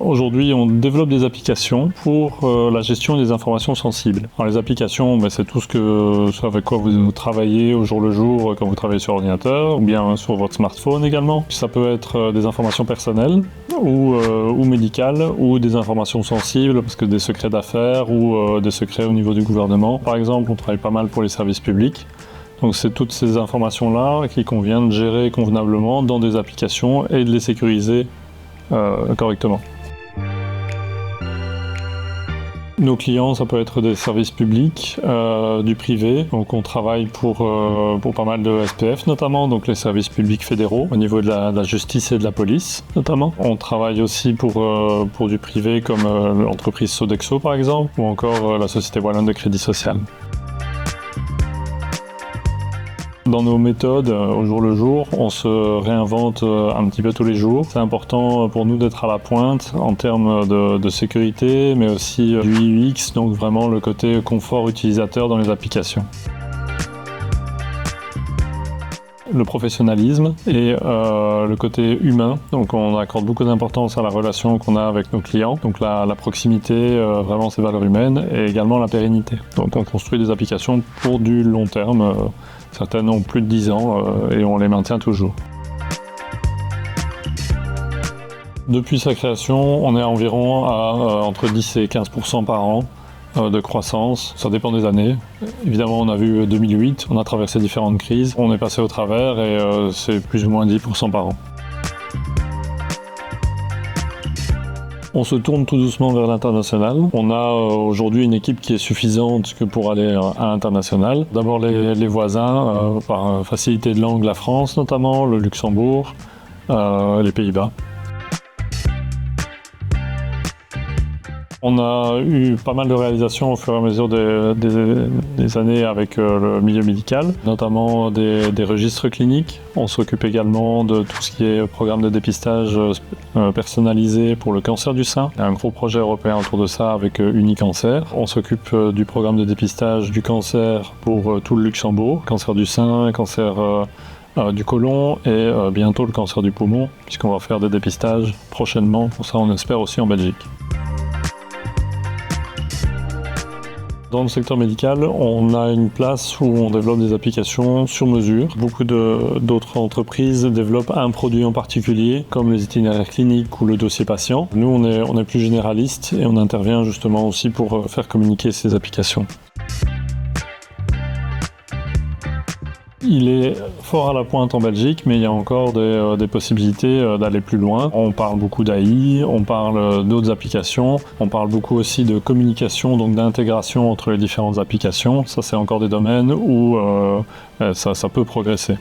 Aujourd'hui, on développe des applications pour la gestion des informations sensibles. Alors, les applications, c'est tout ce avec quoi vous travaillez au jour le jour quand vous travaillez sur ordinateur, ou bien sur votre smartphone également. Ça peut être des informations personnelles ou médicales, ou des informations sensibles, parce que des secrets d'affaires ou des secrets au niveau du gouvernement. Par exemple, on travaille pas mal pour les services publics. Donc c'est toutes ces informations-là qu'il convient de gérer convenablement dans des applications et de les sécuriser correctement. Nos clients, ça peut être des services publics, du privé. Donc on travaille pour pas mal de SPF notamment, donc les services publics fédéraux au niveau de la justice et de la police notamment. On travaille aussi pour du privé comme l'entreprise Sodexo par exemple, ou encore la Société Wallonne de Crédit Social. Dans nos méthodes, au jour le jour, on se réinvente un petit peu tous les jours. C'est important pour nous d'être à la pointe en termes de sécurité, mais aussi du UX, donc vraiment le côté confort utilisateur dans les applications. Le professionnalisme et le côté humain, donc on accorde beaucoup d'importance à la relation qu'on a avec nos clients, donc la proximité, vraiment ces valeurs humaines, et également la pérennité. Donc on construit des applications pour du long terme. Certaines ont plus de 10 ans et on les maintient toujours. Depuis sa création, on est environ à entre 10 et 15% par an de croissance. Ça dépend des années. Évidemment, on a vu 2008, on a traversé différentes crises. On est passé au travers et c'est plus ou moins 10% par an. On se tourne tout doucement vers l'international. On a aujourd'hui une équipe qui est suffisante pour aller à l'international. D'abord les voisins, par facilité de langue, la France notamment, le Luxembourg, les Pays-Bas. On a eu pas mal de réalisations au fur et à mesure des années avec le milieu médical, notamment des registres cliniques. On s'occupe également de tout ce qui est programme de dépistage personnalisé pour le cancer du sein. Il y a un gros projet européen autour de ça avec Unicancer. On s'occupe du programme de dépistage du cancer pour tout le Luxembourg, cancer du sein, cancer du côlon et bientôt le cancer du poumon, puisqu'on va faire des dépistages prochainement. Pour ça, on espère aussi en Belgique. Dans le secteur médical, on a une place où on développe des applications sur mesure. Beaucoup d'autres entreprises développent un produit en particulier, comme les itinéraires cliniques ou le dossier patient. Nous, on est plus généraliste et on intervient justement aussi pour faire communiquer ces applications. Il est fort à la pointe en Belgique, mais il y a encore des possibilités d'aller plus loin. On parle beaucoup d'AI, on parle d'autres applications, on parle beaucoup aussi de communication, donc d'intégration entre les différentes applications. Ça, c'est encore des domaines où ça peut progresser.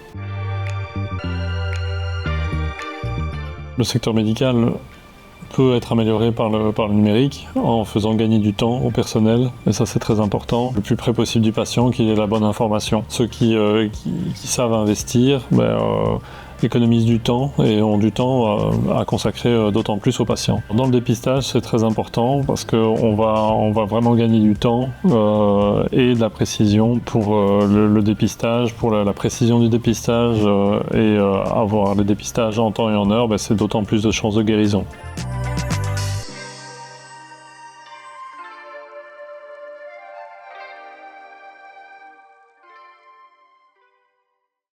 Le secteur médical peut être amélioré par le numérique en faisant gagner du temps au personnel, et ça c'est très important, le plus près possible du patient, qu'il ait la bonne information. Ceux qui savent investir économisent du temps et ont du temps à consacrer d'autant plus aux patients. Dans le dépistage, c'est très important parce qu'on va vraiment gagner du temps et de la précision pour le dépistage, pour la précision du dépistage et avoir le dépistage en temps et en heure, c'est d'autant plus de chances de guérison.